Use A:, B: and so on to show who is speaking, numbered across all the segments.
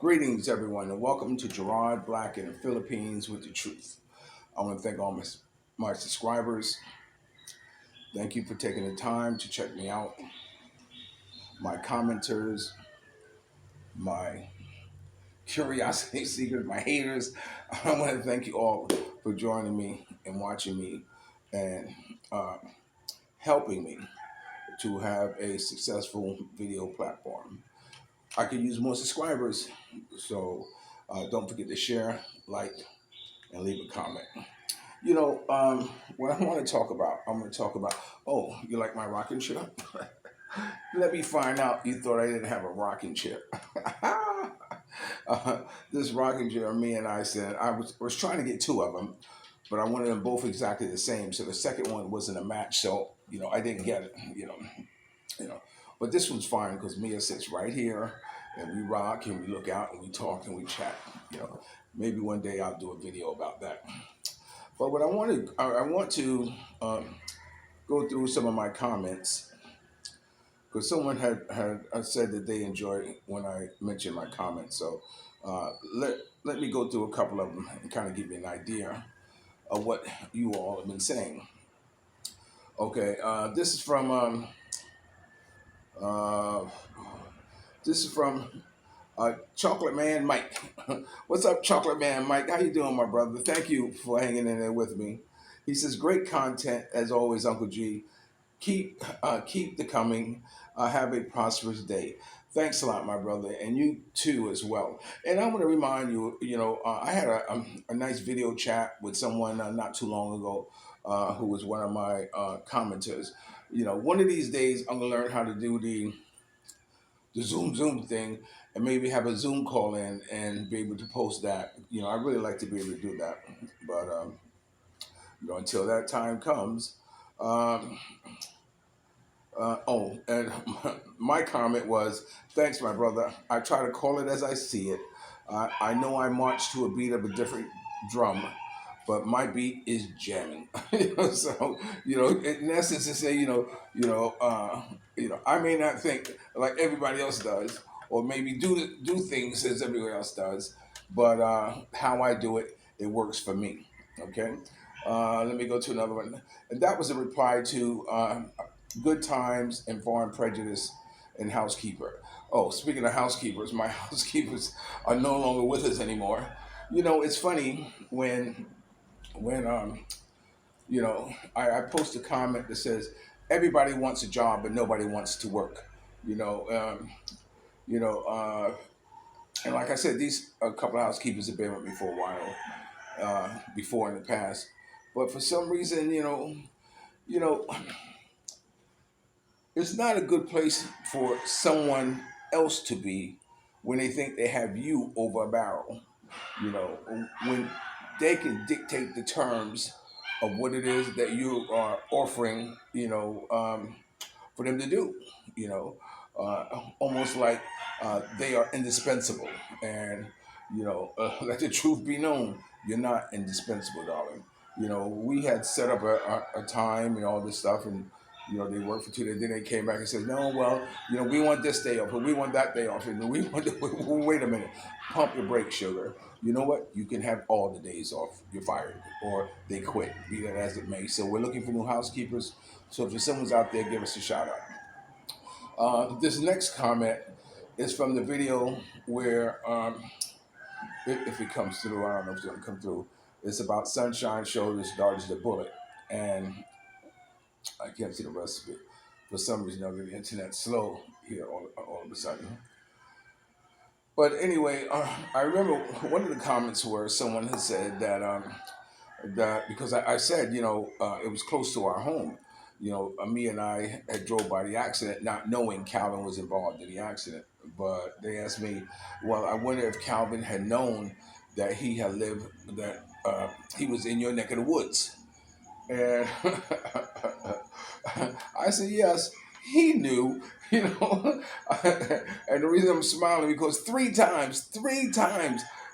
A: Greetings, everyone, and welcome to Gerard Black in the Philippines with the Truth. I want to thank all my subscribers. Thank you for taking the time to check me out. My commenters, my curiosity seekers, my haters. I want to thank you all for joining me and watching me and uh, helping me to have a successful video platform. I could use more subscribers, so don't forget to share, like, and leave a comment. What I want to talk about, I'm going to talk about, oh, you like my rocking chair? Let me find out you thought I didn't have a rocking chair. This rocking chair, me and I said, I was trying to get two of them, but I wanted them both exactly the same. So the second one wasn't a match, so, I didn't get it, you know. But this one's fine because Mia sits right here and we rock and we look out and we talk and we chat, Maybe one day I'll do a video about that. But what I want to go through some of my comments because someone had said that they enjoyed when I mentioned my comments. So let me go through a couple of them and kind of give you an idea of what you all have been saying. Okay, uh, this is from Chocolate Man Mike. What's up, Chocolate Man Mike? How you doing, my brother? Thank you for hanging in there with me. He says, great content as always, Uncle G. Keep the coming. Have a prosperous day. Thanks a lot, my brother, and you too as well. And I want to remind you, I had a nice video chat with someone not too long ago who was one of my commenters. One of these days I'm gonna learn how to do the Zoom thing and maybe have a Zoom call in and be able to post that. I really like to be able to do that, but until that time comes. Um, and my comment was, thanks, my brother. I try to call it as I see it. I know I march to a beat of a different drum, but my beat is jamming. So, in essence, to say, I may not think like everybody else does, or maybe do things as everybody else does, but how I do it, it works for me. Okay. Let me go to another one, and that was a reply to Good Times and Foreign Prejudice and Housekeeper. Oh, speaking of housekeepers, my housekeepers are no longer with us anymore. It's funny when I post a comment that says everybody wants a job but nobody wants to work. You know, um, you know, and like I said, these a couple of housekeepers have been with me for a while before in the past, but for some reason, you know, it's not a good place for someone else to be when they think they have you over a barrel. When they can dictate the terms of what it is that you are offering, for them to do, almost like they are indispensable. And, let the truth be known, you're not indispensable, darling. We had set up a time and all this stuff, and they worked for 2 days. Then they came back and said, "No, well, we want this day off, or we want that day off, and we want." Wait a minute, pump your brakes, sugar. You know what? You can have all the days off. You're fired, or they quit. Be that as it may. So we're looking for new housekeepers. So if someone's out there, give us a shout out. This next comment is from the video where, if it comes through, I don't know if it's going to come through. It's about Sunshine Shoulders dodges the bullet, and I can't see the rest of it. For some reason, the internet's slow here all of a sudden. But anyway, I remember one of the comments where someone had said that because I said, it was close to our home. Me and I had drove by the accident, not knowing Calvin was involved in the accident. But they asked me, well, I wonder if Calvin had known that he had lived, that he was in your neck of the woods. And I said, yes, he knew, and the reason I'm smiling because three times,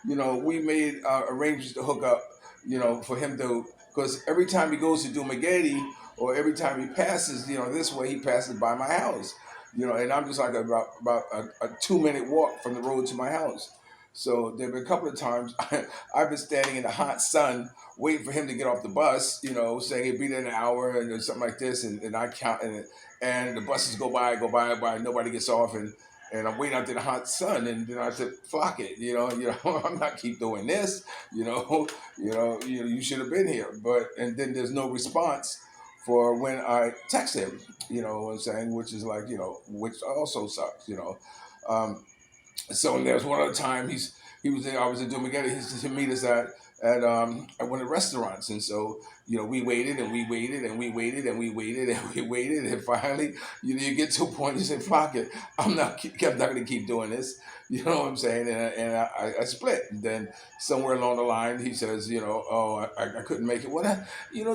A: we made arrangements to hook up, for him to, because every time he goes to Dumaguete or every time he passes, this way he passes by my house, and I'm just like about a 2-minute walk from the road to my house. So there have been a couple of times I've been standing in the hot sun waiting for him to get off the bus, saying it'd be there in an hour and something like this, and I count and the buses go by, nobody gets off, and I'm waiting out there in the hot sun, and then I said, "Flock it, I'm not keep doing this, you know, you should have been here." But and then there's no response for when I text him, you know what I'm saying, which is like, which also sucks, Um, so there's one other time he was there. I was in doing together. He used to meet us at one of the restaurants, and so we waited and we waited and we waited and we waited and we waited, and finally you get to a point you say, "Fuck it, I'm not going to keep doing this." You know what I'm saying? And I split. And then somewhere along the line he says, "Oh, I couldn't make it."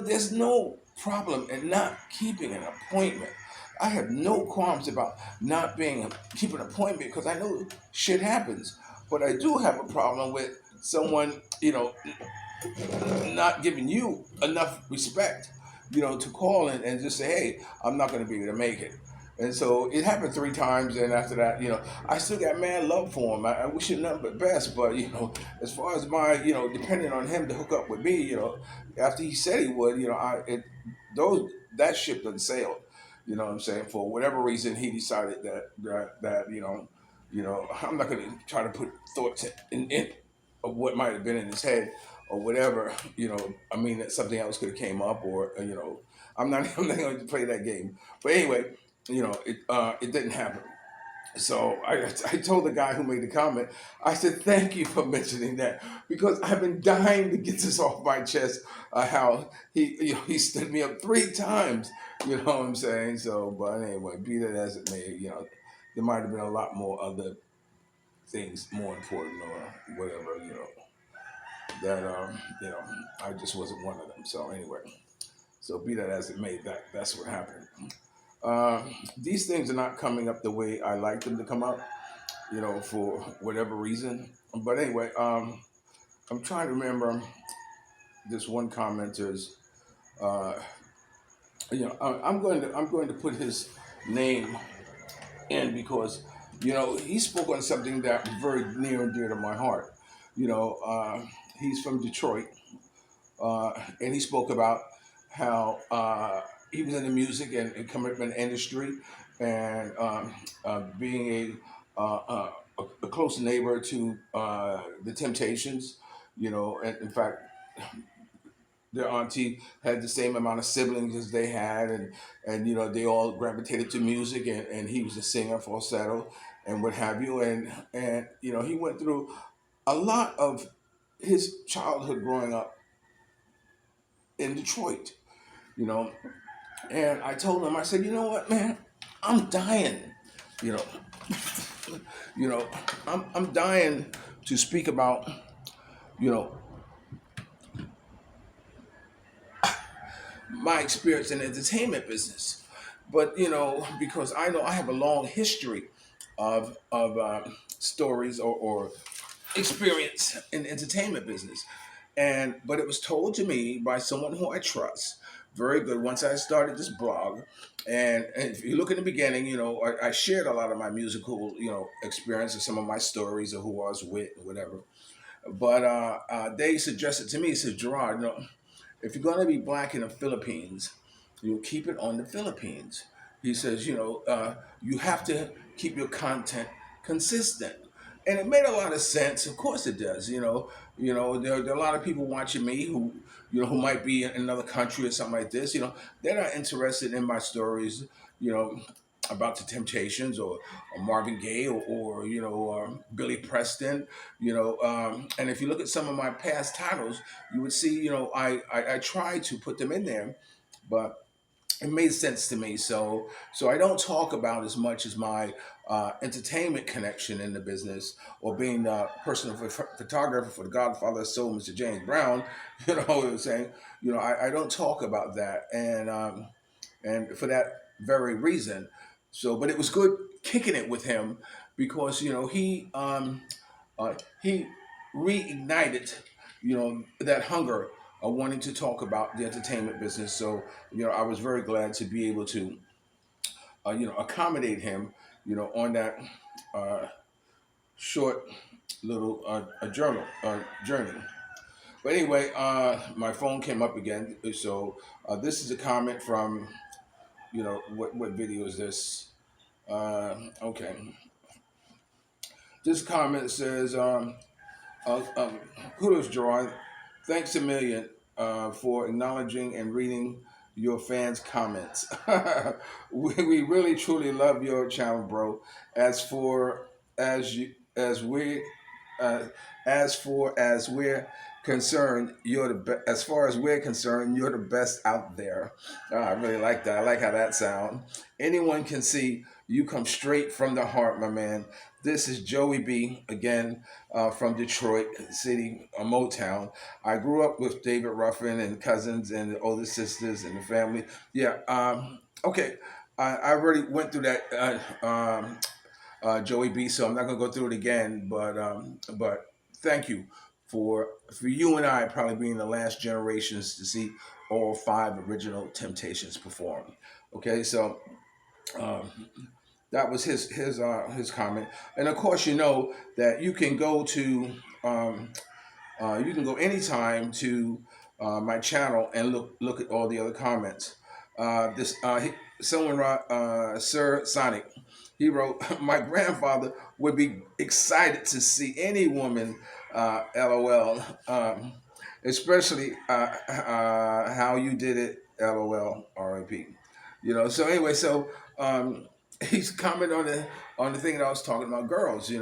A: There's no problem in not keeping an appointment. I have no qualms about not being keep an appointment because I know shit happens. But I do have a problem with someone, not giving you enough respect, to call and just say, "Hey, I'm not going to be able to make it." And so it happened 3 times, and after that, I still got mad love for him. I wish him nothing but best. But as far as my, depending on him to hook up with me, after he said he would, those that ship done sailed. You know what I'm saying? For whatever reason, he decided that I'm not going to try to put thoughts in of what might have been in his head or whatever. I mean, that something else could have came up, or I'm not going to play that game. But anyway, it didn't happen. So I told the guy who made the comment, I said, "Thank you for mentioning that because I've been dying to get this off my chest. How he stood me up 3 times. You know what I'm saying?" So, but anyway, be that as it may, there might have been a lot more other things more important or whatever. That I just wasn't one of them. So anyway, so be that as it may, that's what happened. These things are not coming up the way I like them to come up, for whatever reason. But anyway, I'm trying to remember this one commenter's. Uh, I'm going to put his name in because he spoke on something that was very near and dear to my heart. He's from Detroit, and he spoke about how he was in the music and commitment industry, and being a close neighbor to the Temptations. And in fact, their auntie had the same amount of siblings as they had, and they all gravitated to music, and he was a singer, falsetto, and what have you, and he went through a lot of his childhood growing up in Detroit, you know. And I told him, I said, "You know what, man, I'm dying, you know, you know, I'm dying to speak about, you know, my experience in the entertainment business, but because I know I have a long history of stories or experience in the entertainment business, and but it was told to me by someone who I trust very good once I started this blog. And if you look in the beginning, I shared a lot of my musical experience and some of my stories of who I was with and whatever. But they suggested to me, said, "Gerard, if you're going to be black in the Philippines, you'll keep it on the Philippines." He says, you have to keep your content consistent. And it made a lot of sense. Of course it does. There are a lot of people watching me who might be in another country or something like this. They're not interested in my stories, you know, about the Temptations or Marvin Gaye or Billy Preston, and if you look at some of my past titles, you would see, I try to put them in there, but it made sense to me. So I don't talk about as much as my entertainment connection in the business or being a personal photographer for the Godfather of Soul, Mr. James Brown. You know what I'm saying? I don't talk about that, and for that very reason. So, but it was good kicking it with him because he reignited that hunger of wanting to talk about the entertainment business. So I was very glad to be able to accommodate him on that uh, short little a journey. But anyway, my phone came up again. So this is a comment from, what video is this? Okay, this comment says, kudos, Gerard. Thanks a million for acknowledging and reading your fans' comments. We really truly love your channel, bro. As for as you as we uh, as we're concerned, you're the as far as we're concerned, you're the best out there. I really like that. I like how that sounds. Anyone can see you come straight from the heart, my man. This is Joey B again from Detroit City, Motown. I grew up with David Ruffin and cousins and the older sisters and the family. Yeah. Okay. I already went through that, Joey B. So I'm not gonna go through it again. But thank you for you and I probably being the last generations to see all five original Temptations perform. Okay. So. Um, that was his comment, and of course, you know that um, you can go anytime to my channel and look at all the other comments. This someone Sir Sonic, he wrote, "My grandfather would be excited to see any woman, LOL, especially how you did it, LOL, RIP." So anyway, he's commenting on the thing that I was talking about, girls.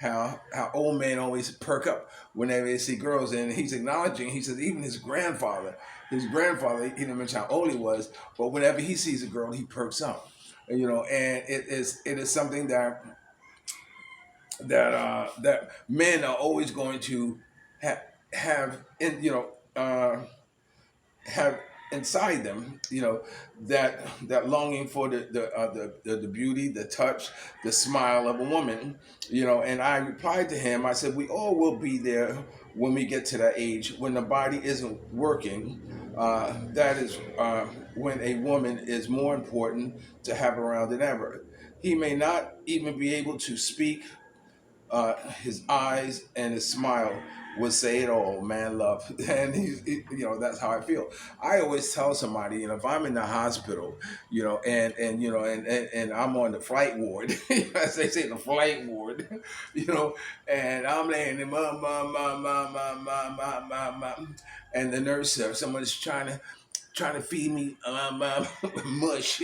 A: How old men always perk up whenever they see girls, and he's acknowledging. He says even his grandfather, he didn't mention how old he was, but whenever he sees a girl, he perks up. And it is something that men are always going to have in have inside them, that longing for the beauty, the touch, the smile of a woman. And I replied to him, I said, we all will be there when we get to that age when the body isn't working. That is when a woman is more important to have around than ever. He may not even be able to speak, his eyes and his smile would say it all, man, love. And that's how I feel. I always tell somebody, if I'm in the hospital, and I'm on the flight ward, as they say, the flight ward, and I'm laying in and the nurse, someone's trying to feed me mush.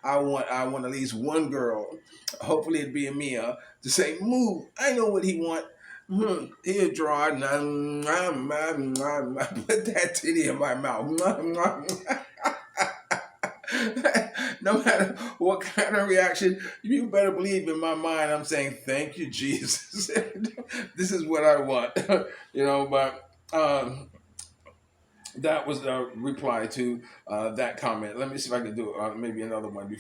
A: I want at least one girl, hopefully it'd be a Mia, to say, "Move, I know what he want. Here, Gerard, put that titty in my mouth." No matter what kind of reaction, you better believe in my mind, I'm saying, "Thank you, Jesus." This is what I want. But that was the reply to that comment. Let me see if I can do maybe another one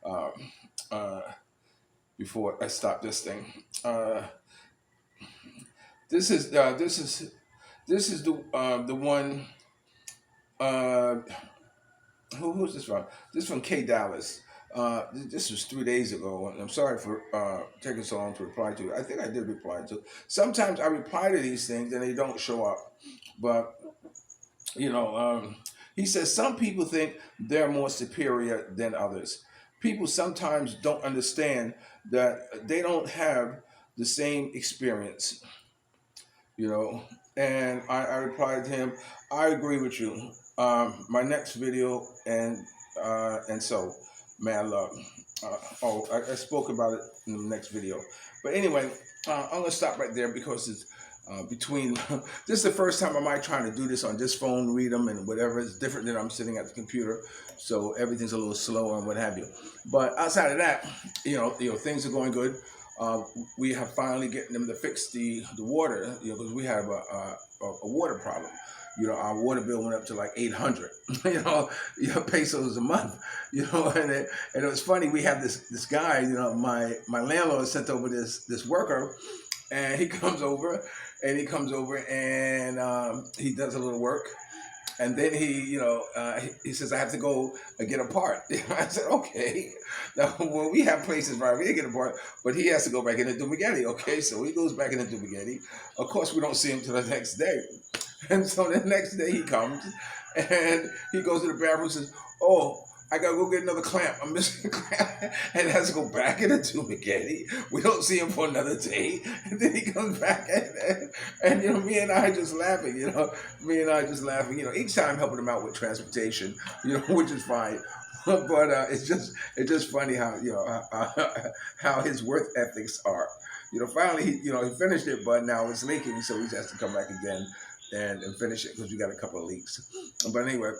A: uh, uh, before I stop this thing. This is the one. Uh, who's this from? This is from K Dallas. This was 3 days ago, and I'm sorry for taking so long to reply to it. I think I did reply to it. Sometimes I reply to these things and they don't show up, but he says some people think they're more superior than others. People sometimes don't understand that they don't have the same experience, And I replied to him, I agree with you. My next video and so, man, love. I spoke about it in the next video. But anyway, I'm gonna stop right there because it's between. This is the first time I might trying to do this on this phone, read them and whatever. It's different than I'm sitting at the computer, so everything's a little slower and what have you. But outside of that, things are going good. We have finally getting them to fix the water, because we have a water problem. Our water bill went up to like 800, pesos a month, and it was funny. We have this guy, my landlord sent over this worker, and he comes over and he does a little work, And then he says, I have to go get a part. I said, okay. Now, well, we have places right we get a part, but he has to go back in the Dumagetti. Okay, so he goes back in the Dumagetti. Of course, we don't see him till the next day. And so the next day he comes and he goes to the bathroom and says, oh, I gotta go get another clamp. I'm missing a clamp. And has to go back into Spaghetti. We don't see him for another day. And then he comes back and me and I are just laughing, Me and I are just laughing, each time helping him out with transportation, which is fine. But it's just funny how how his work ethics are. Finally he finished it, but now it's leaking, so he has to come back again and finish it because we got a couple of leaks. But anyway,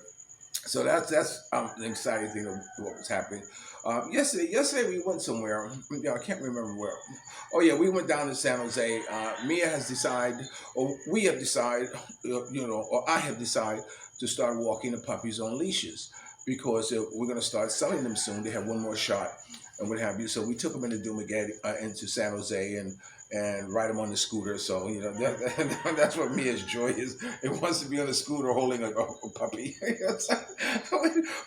A: so that's an exciting thing of what was happening. Yesterday we went somewhere. I can't remember where. Oh yeah, we went down to San Jose. Mia has decided, or we have decided, or I have decided to start walking the puppies on leashes because we're going to start selling them soon. They have one more shot and what have you. So we took them into Dumagetti, into San Jose, and ride them on the scooter. So that's what Mia's joy is. It wants to be on a scooter holding a puppy.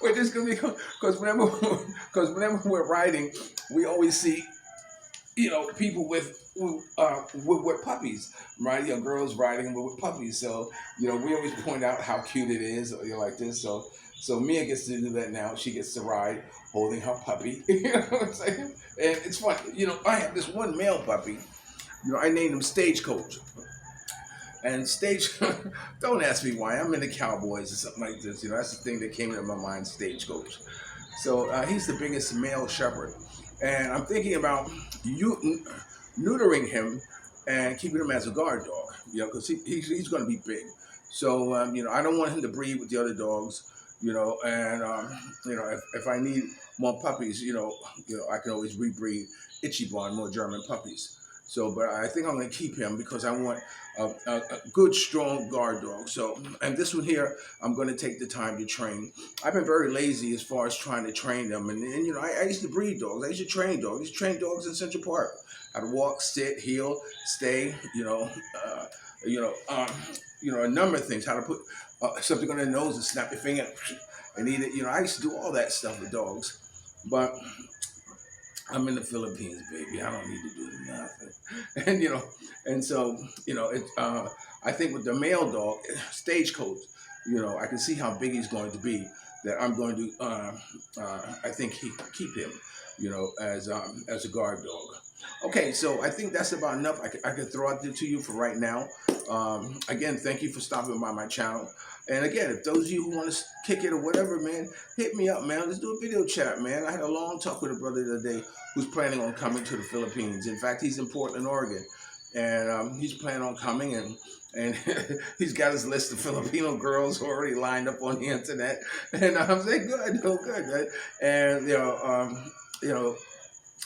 A: We're just gonna be because whenever we're riding, we always see people with puppies, right? Girls riding with puppies. So we always point out how cute it is, like this. So Mia gets to do that now. She gets to ride holding her puppy. You know what I'm saying? And it's fun. I have this one male puppy. I named him Stagecoach. And don't ask me why. I'm in the Cowboys or something like this. That's the thing that came into my mind, Stagecoach. So he's the biggest male shepherd. And I'm thinking about neutering him and keeping him as a guard dog, because he's going to be big. So, I don't want him to breed with the other dogs, and, if I need more puppies, I can always rebreed Ichiban, more German puppies. So, but I think I'm going to keep him because I want a good, strong guard dog. So, and this one here, I'm going to take the time to train. I've been very lazy as far as trying to train them. And I used to breed dogs. I used to train dogs. I used to train dogs in Central Park. How to walk, sit, heel, stay, a number of things. How to put something on their nose and snap your finger and eat it. I used to do all that stuff with dogs. But I'm in the Philippines, baby. I don't need to do nothing. And so, I think with the male dog, Stagecoach, I can see how big he's going to be. That I'm going to, I think keep him, as a guard dog. Okay, so I think that's about enough. I can throw out there to you for right now. Again, thank you for stopping by my channel. And again, if those of you who want to kick it or whatever, man, hit me up, man. Let's do a video chat, man. I had a long talk with a brother the other day who's planning on coming to the Philippines. In fact, he's in Portland, Oregon. And he's planning on coming, and he's got his list of Filipino girls already lined up on the internet. And I'm saying, good, good, good. And,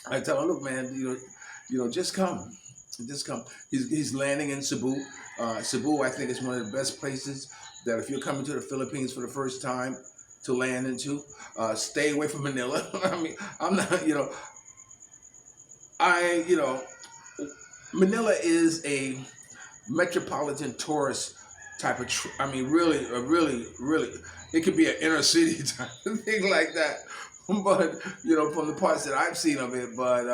A: I tell him, look, man, just come. Just come. He's landing in Cebu. Cebu, I think, is one of the best places that if you're coming to the Philippines for the first time to land into, stay away from Manila. I mean, I'm not, Manila is a metropolitan tourist type of, really, it could be an inner city type of thing like that. But, from the parts that I've seen of it, but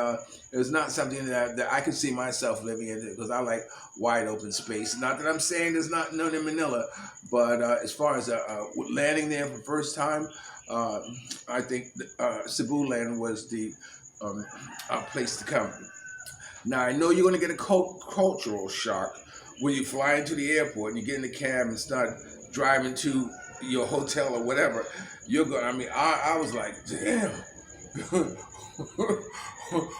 A: it's not something that I can see myself living in because I like wide open space. Not that I'm saying there's not none in Manila, but as far as landing there for the first time, I think Cebu land was the place to come. Now, I know you're going to get a cultural shock when you fly into the airport and you get in the cab and start driving to your hotel or whatever. You're going. I was like, damn,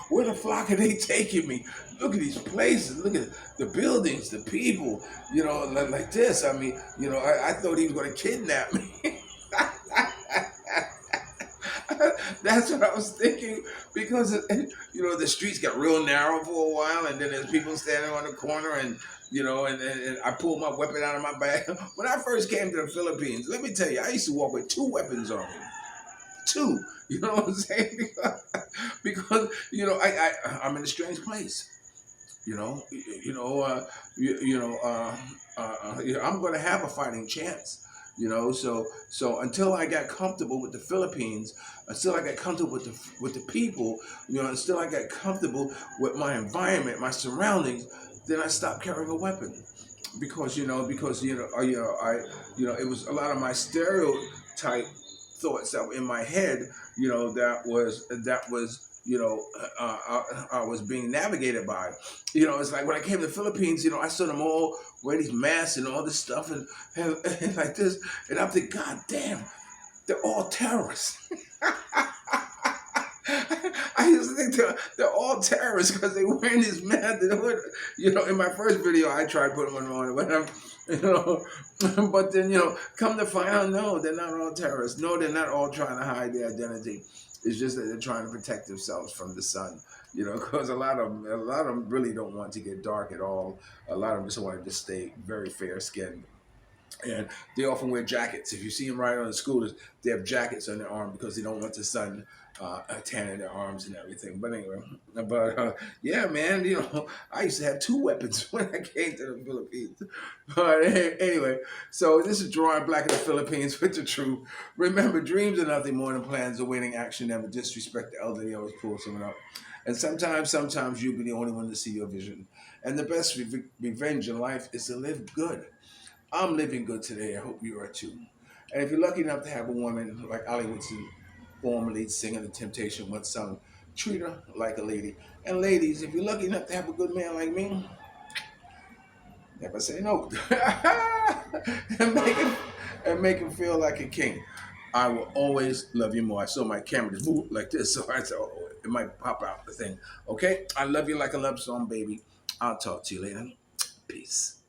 A: where the flock are they taking me? Look at these places. Look at the buildings, the people. Like this. I thought he was going to kidnap me. That's what I was thinking because the streets got real narrow for a while, and then there's people standing on the corner, and and I pulled my weapon out of my bag. When I first came to the Philippines, let me tell you, I used to walk with 2 weapons on me. 2, you know what I'm saying? Because I'm in a strange place. I'm going to have a fighting chance. So until I got comfortable with the Philippines, until I got comfortable with the people, until I got comfortable with my environment, my surroundings, then I stopped carrying a weapon because it was a lot of my stereotype thoughts that were in my head, that was I was being navigated by. It's like when I came to the Philippines, I saw them all wear these masks and all this stuff, and like this, and I'm thinking, God damn, they're all terrorists. I used to think they're all terrorists because they're wearing these masks. In my first video, I tried putting one on, but you know, but then come to find out, no, they're not all terrorists. No, they're not all trying to hide their identity. It's just that they're trying to protect themselves from the sun. Because a lot of them really don't want to get dark at all. A lot of them just want to just stay very fair skinned. And they often wear jackets. If you see them riding on the scooters, they have jackets on their arm because they don't want the sun tanning their arms and everything. But anyway, yeah, man, I used to have two weapons when I came to the Philippines. But anyway, so this is Gerard Black in the Philippines with the truth. Remember, dreams are nothing more than plans awaiting action. Never disrespect the elderly. Always pull someone up. And sometimes you'll be the only one to see your vision. And the best revenge in life is to live good. I'm living good today. I hope you are too. And if you're lucky enough to have a woman like Ali Woodson, former lead singer of The Temptation, once sung, treat her like a lady. And ladies, if you're lucky enough to have a good man like me, never say no. and make him make him feel like a king. I will always love you more. I saw my camera just move like this, so I said, oh, it might pop out the thing. Okay? I love you like a love song, baby. I'll talk to you later. Peace.